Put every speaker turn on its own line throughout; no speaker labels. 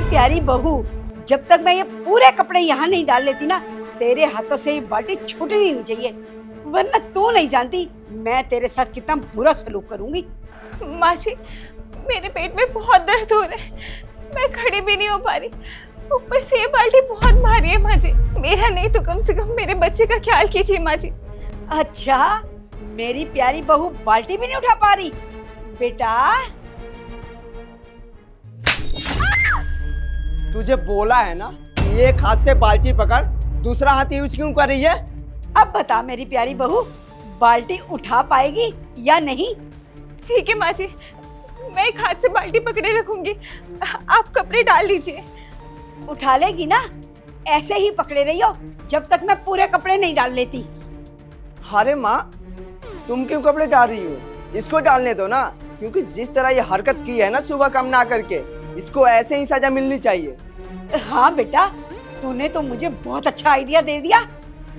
प्यारी बहू, जब तक मैं ये पूरे कपड़े यहाँ नहीं डाल लेती ना, तेरे हाथों से ये बाल्टी छूटनी नहीं चाहिए, वरना तू नहीं जानती मैं तेरे साथ कितना बुरा सलूक करूंगी।
माँ जी, मेरे पेट में बहुत दर्द हो रहा है, मैं खड़ी भी नहीं हो पा रही, ऊपर से ये बाल्टी बहुत भारी है। माँ जी, मेरा नहीं तो कम से कम मेरे बच्चे का ख्याल कीजिए माँ जी।
अच्छा, मेरी प्यारी बहू बाल्टी भी नहीं उठा पा रही? बेटा,
तुझे बोला है ना, एक हाथ से बाल्टी पकड़, दूसरा हाथ यूज क्यों कर रही है?
अब बता मेरी प्यारी बहू, बाल्टी उठा पाएगी या नहीं?
ठीक है माँ जी, मैं एक हाथ से बाल्टी पकड़े रखूंगी, आप कपड़े डाल लीजिए।
उठा लेगी ना? ऐसे ही पकड़े रहियो जब तक मैं पूरे कपड़े नहीं डाल लेती।
अरे माँ, तुम क्यों कपड़े डाल रही हो? इसको डालने दो ना, क्योंकि जिस तरह ये हरकत की है ना सुबह काम ना करके, इसको ऐसे ही सजा मिलनी चाहिए।
हाँ बेटा, तूने तो मुझे बहुत अच्छा आइडिया दे दिया।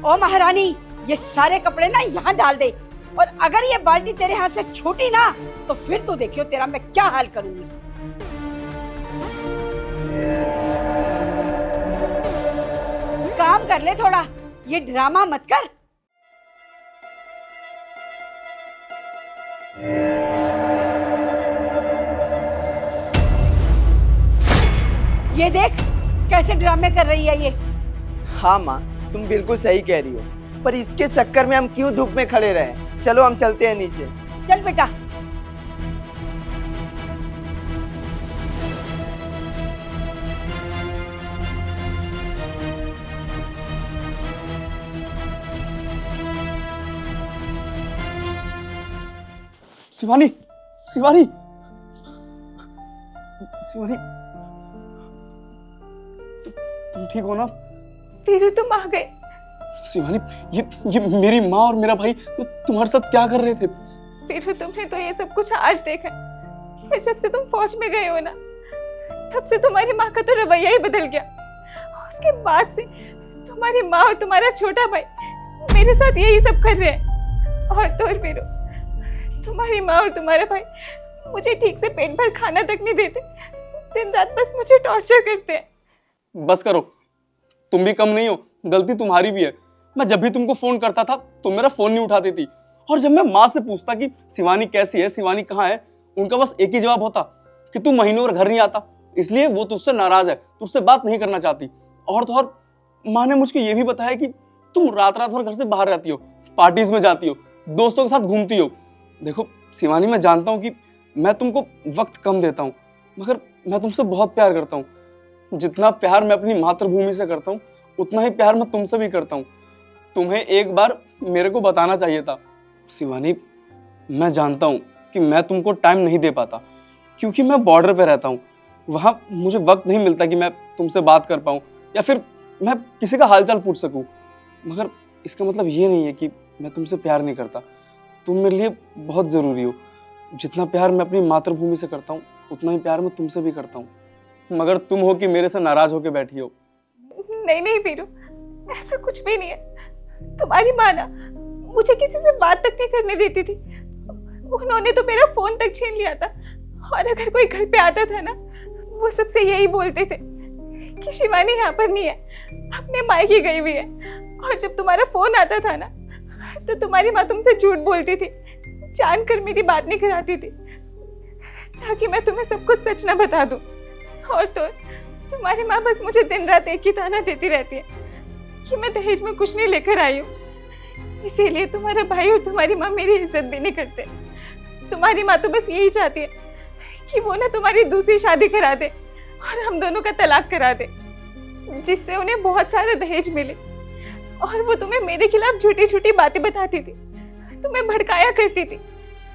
ओ महारानी, ये सारे कपड़े ना यहाँ डाल दे, और अगर ये बाल्टी तेरे हाथ से छूटी ना, तो फिर तू देखियो तेरा मैं क्या हाल करूंगी। काम कर ले थोड़ा, ये ड्रामा मत कर। ये देख कैसे ड्रामे कर रही है ये।
हाँ माँ, तुम बिल्कुल सही कह रही हो, पर इसके चक्कर में हम क्यों धूप में खड़े रहे? चलो हम चलते हैं नीचे।
चल बेटा।
शिवानी, शिवानी, शिवानी, तुम ठीक हो ना?
वीरू, तुम आ गए।
शिवानी, ये मेरी माँ और मेरा भाई तो तुम्हारे साथ क्या कर रहे थे?
वीरू, तुमने तो ये सब कुछ आज देखा, पर जब से तुम फौज में गए हो ना, तब से तुम्हारी माँ का तो रवैया ही बदल गया। उसके बाद से तुम्हारी माँ और तुम्हारा छोटा भाई मेरे साथ यही सब कर रहे हैं। और तो और वीरू, तुम्हारी माँ और तुम्हारा भाई मुझे ठीक से पेट भर खाना तक नहीं देते, दिन रात बस मुझे टॉर्चर करते हैं।
बस करो, तुम भी कम नहीं हो, गलती तुम्हारी भी है। मैं जब भी तुमको फोन करता था तुम मेरा फोन नहीं उठाती थी, और जब मैं माँ से पूछता कि शिवानी कैसी है, शिवानी कहाँ है, उनका बस एक ही जवाब होता कि तू महीनों और घर नहीं आता, इसलिए वो तुझसे नाराज है, तुझसे बात नहीं करना चाहती। और तो और माँ ने मुझको ये भी बताया कि तुम रात रात भर घर से बाहर रहती हो, पार्टीज में जाती हो, दोस्तों के साथ घूमती हो। देखो शिवानी, मैं जानता हूँ कि मैं तुमको वक्त कम देता हूँ, मगर मैं तुमसे बहुत प्यार करता हूँ। जितना प्यार मैं अपनी मातृभूमि से करता हूँ, उतना ही प्यार मैं तुमसे भी करता हूँ। तुम्हें एक बार मेरे को बताना चाहिए था। शिवानी, मैं जानता हूँ कि मैं तुमको टाइम नहीं दे पाता, क्योंकि मैं बॉर्डर पे रहता हूँ, वहाँ मुझे वक्त नहीं मिलता कि मैं तुमसे बात कर पाऊँ या फिर मैं किसी का हालचाल पूछ सकूँ। मगर इसका मतलब ये नहीं है कि मैं तुमसे प्यार नहीं करता। तुम मेरे लिए बहुत ज़रूरी हो। जितना प्यार मैं अपनी मातृभूमि से करता हूँ, उतना ही प्यार मैं तुमसे भी करता हूँ, मगर तुम हो कि मेरे से नाराज होकर बैठी हो।
नहीं नहीं वीरू, ऐसा कुछ भी नहीं है। तुम्हारी माँ ना मुझे किसी से बात तक नहीं करने देती थी, उन्होंने तो मेरा फोन तक छीन लिया था। और अगर कोई घर पे आता था ना, वो सबसे यही बोलते थे कि शिवानी यहाँ पर नहीं है, अपने मायके गई हुई है। और जब तुम्हारा फोन आता था ना, तो तुम्हारी माँ तुमसे झूठ बोलती थी, जानकर मेरी बात नहीं कराती थी, ताकि मैं तुम्हें सब कुछ सच ना बता दूं। और तो तुम्हारी माँ बस मुझे दिन रात एक ही ताना देती रहती है कि मैं दहेज में कुछ नहीं लेकर आई हूँ, इसीलिए तुम्हारा भाई और तुम्हारी माँ मेरी इज्जत भी नहीं करते। तुम्हारी माँ तो बस यही चाहती है कि वो ना तुम्हारी दूसरी शादी करा दे और हम दोनों का तलाक करा दे, जिससे उन्हें बहुत सारा दहेज मिले। और वो तुम्हें मेरे खिलाफ झूठी झूठी बातें बताती थी, तुम्हें भड़काया करती थी,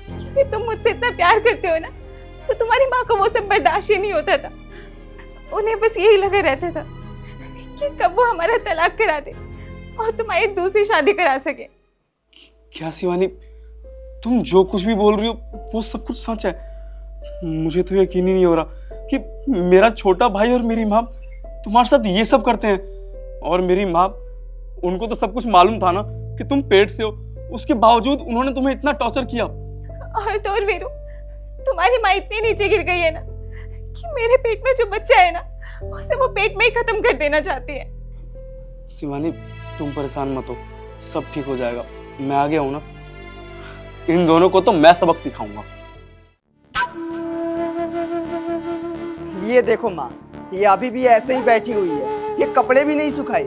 क्योंकि तुम मुझसे इतना प्यार करते हो ना, तो तुम्हारी माँ को वो सब बर्दाश्त ही नहीं होता था। उन्हें बस यही लगा रहता था कि कब वो हमारा तलाक करा दे और तुम्हारी दूसरी शादी करा सके।
क्या शिवानी, तुम जो कुछ भी बोल रही हो वो सब कुछ सच है? मुझे तो यकीन ही नहीं हो रहा कि मेरा छोटा भाई और मेरी माँ तुम्हारे साथ ये सब करते हैं। और मेरी माँ, उनको तो सब कुछ मालूम था ना कि तुम पेट से हो, उसके बावजूद उन्होंने तुम्हें इतना टॉर्चर किया।
और तो और वीरू, तुम्हारी माँ इतनी नीचे गिर गई है ना कि मेरे पेट में जो बच्चा है ना, उसे वो पेट में ही खत्म कर देना चाहती है।
शिवानी तुम परेशान मत हो, सब ठीक हो जाएगा। मैं आ गया हूं ना, इन दोनों को तो मैं सबक सिखाऊंगा।
ये देखो माँ, ये अभी भी ऐसे ही बैठी हुई है, ये कपड़े भी नहीं सुखाए।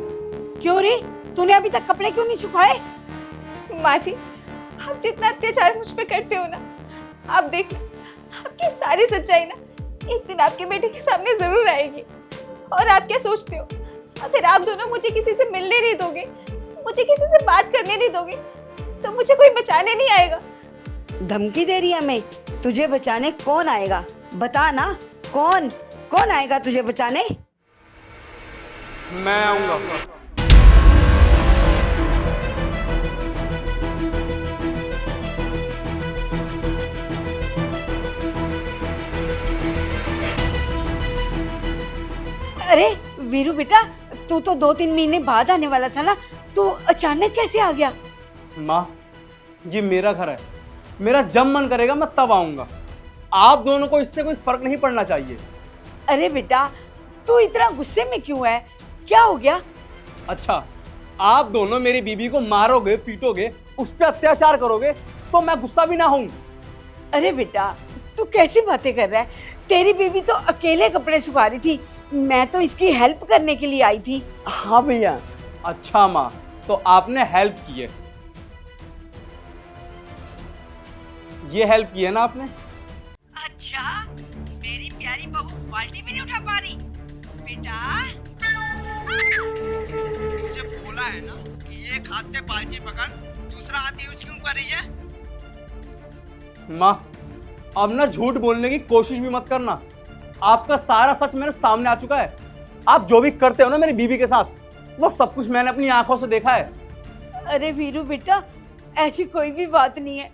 क्यों रे, तूने अभी तक कपड़े क्यों नहीं सुखाए?
माँ जी, आप जितना अत्याचार मुझ पे करते हो ना, आप देख लो, आपकी सारी सच्चाई ना एक दिन आपके बेटे के सामने जरूर आएगी। और आप क्या सोचते हो, अगर आप दोनों मुझे किसी से मिलने नहीं दोगे, मुझे किसी से बात करने नहीं दोगे, तो मुझे कोई बचाने नहीं आएगा।
धमकी दे रही है हमें? तुझे बचाने कौन आएगा? बता ना, कौन कौन आएगा तुझे बचाने?
मैं आऊंगा।
अरे वीरू बेटा, तू तो 2-3 महीने बाद आने वाला था ना, तू अचानक कैसे आ गया?
माँ, ये मेरा घर है, मेरा जब मन करेगा मैं तब आऊंगा। आप दोनों को इससे कोई फर्क नहीं पड़ना चाहिए।
अरे बेटा, तू इतना गुस्से में क्यों है? क्या हो गया?
अच्छा, आप दोनों मेरी बीबी को मारोगे, पीटोगे, उस पर अत्याचार करोगे तो मैं गुस्सा भी ना हूं।
अरे बेटा, तू कैसी बातें कर रहा है? तेरी बीबी तो अकेले कपड़े सुखा रही थी, मैं तो इसकी हेल्प करने के लिए आई थी।
हाँ भैया।
अच्छा माँ, तो आपने हेल्प की है, ये हेल्प की है ना आपने?
अच्छा, मेरी प्यारी बहू बाल्टी भी नहीं उठा पा रही? बेटा,
मुझे बोला है ना कि एक हाथ से बाल्टी पकड़, दूसरा हाथ यूज क्यों कर रही है?
माँ, अब ना झूठ बोलने की कोशिश भी मत करना। आपका सारा सच मेरे सामने आ चुका है। आप जो भी करते हो ना मेरी बीबी के साथ, वो सब कुछ मैंने अपनी आंखों से देखा है।
अरे वीरू बेटा, ऐसी कोई भी बात नहीं है।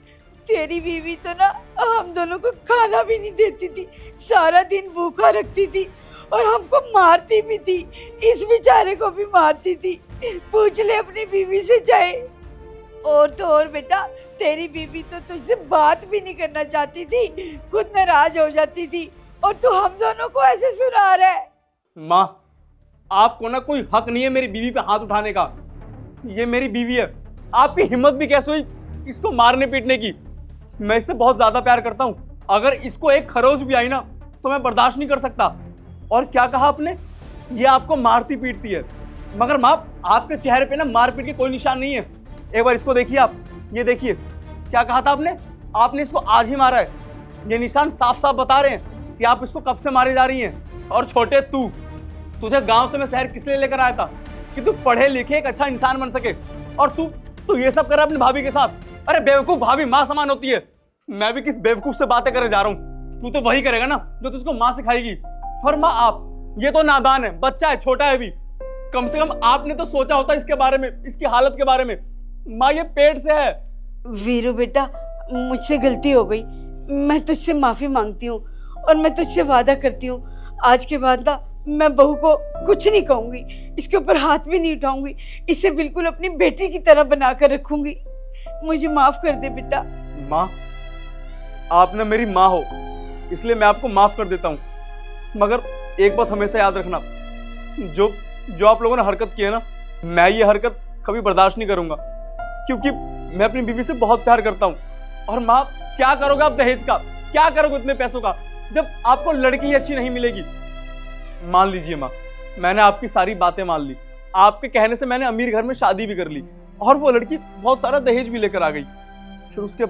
तेरी बीवी तो ना हम दोनों को खाना भी नहीं देती थी, सारा दिन भूखा रखती थी और हमको मारती भी थी, इस बेचारे को भी मारती थी। पूछ ले अपनी बीवी से जाए। और तो और बेटा, तेरी बीवी तो तुझसे बात भी नहीं करना चाहती थी, खुद नाराज हो जाती थी, और तू हम दोनों को ऐसे सुना रहा है।
माँ, आपको ना कोई हक नहीं है मेरी बीवी पे हाथ उठाने का। ये मेरी बीवी है, आपकी हिम्मत भी कैसे हुई इसको मारने पीटने की? मैं इससे बहुत ज्यादा प्यार करता हूँ, अगर इसको एक खरोच भी आई ना तो मैं बर्दाश्त नहीं कर सकता। और क्या कहा आपने? ये आपको मारती पीटती है, मगर माँ आपके चेहरे पे ना मारपीट के कोई निशान नहीं है। एक बार इसको देखिए आप, ये देखिए, क्या कहा था आपने? आपने इसको आज ही मारा है। ये निशान साफ साफ बता रहे हैं कि आप इसको कब से मारी जा रही हैं। और छोटे तुझे गांव से मैं शहर किस लिए लेकर आया था? कि तू पढ़े लिखे एक अच्छा इंसान बन सके, और तू ये सब कर रहा है अपनी भाभी के साथ। अरे बेवकूफ, भाभी माँ समान होती है। मैं भी किस बेवकूफ से बातें करे जा रहा हूँ? तू तो वही करेगा ना जो तुझको माँ सिखाएगी। और माँ आप, ये तो नादान है, बच्चा है, छोटा है अभी। कम से कम आपने तो सोचा होता इसके बारे में, इसकी हालत के बारे में। माँ ये पेट से है।
वीरू बेटा, मुझसे गलती हो गई, मैं तुझसे माफी मांगती हूँ, और मैं तुझसे वादा करती हूँ आज के बाद ना मैं बहू को कुछ नहीं कहूंगी, इसके ऊपर हाथ भी नहीं उठाऊंगी, इसे बिल्कुल अपनी बेटी की तरह बनाकर रखूंगी। मुझे माफ कर दे बेटा।
माँ, आप ना मेरी माँ हो, इसलिए मैं आपको माफ कर देता हूँ, मगर एक बात हमेशा याद रखना, जो आप लोगों ने हरकत की है ना, मैं ये हरकत कभी बर्दाश्त नहीं करूंगा, क्योंकि मैं अपनी बीवी से बहुत प्यार करता हूँ। और माँ, क्या करोगे आप दहेज का? क्या करोगे इतने पैसों का, जब आपको लड़की ही अच्छी नहीं मिलेगी? मान लीजिए माँ, मैंने आपकी सारी बातें मान ली, आपके कहने से मैंने अमीर घर में शादी भी कर ली, और वो लड़की बहुत सारा दहेज भी लेकर आ गई। फिर उसके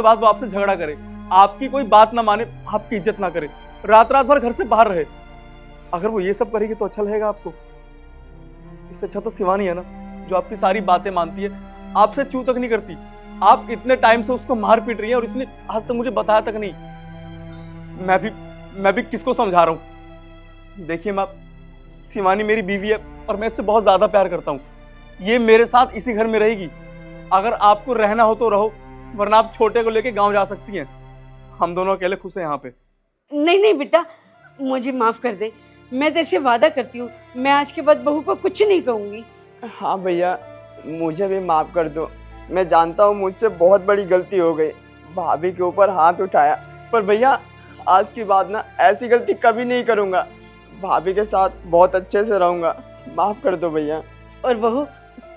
बाद वो आपसे झगड़ा करे, आपकी कोई बात ना माने, आपकी इज्जत ना करे, रात भर घर से बाहर रहे। अगर वो ये सब करेगी तो अच्छा लगेगा आपको? इससे अच्छा तो शिवानी है ना, जो आपकी सारी बातें मानती है, आपसे चू तक नहीं करती। आप इतने टाइम से उसको मार पीट रही है और इसने आज तक मुझे बताया तक नहीं। मैं भी किसको समझा रहा हूँ? देखिए माँ, शिवानी मेरी बीवी है और मैं इससे बहुत ज्यादा प्यार करता हूँ। ये मेरे साथ इसी घर में रहेगी। अगर आपको रहना हो तो रहो, वरना आप छोटे को लेके गांव जा सकती हैं। हम दोनों अकेले खुश हैं यहाँ पे।
नहीं बेटा, मुझे माफ कर दे, मैं तेरे से वादा करती हूँ मैं आज के बाद बहू को कुछ नहीं कहूंगी।
हाँ भैया, मुझे भी माफ कर दो। मैं जानता हूँ मुझसे बहुत बड़ी गलती हो गई, भाभी के ऊपर हाथ उठाया, पर भैया आज की बात ना ऐसी गलती कभी नहीं करूँगा। भाभी के साथ बहुत अच्छे से रहूंगा, माफ कर दो भैया।
और बहू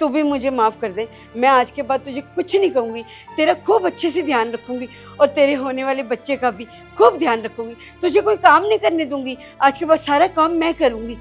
तू भी मुझे माफ़ कर दे, मैं आज के बाद तुझे कुछ नहीं कहूँगी, तेरा खूब अच्छे से ध्यान रखूँगी और तेरे होने वाले बच्चे का भी खूब ध्यान रखूँगी। तुझे कोई काम नहीं करने दूँगी, आज के बाद सारा काम मैं करूँगी।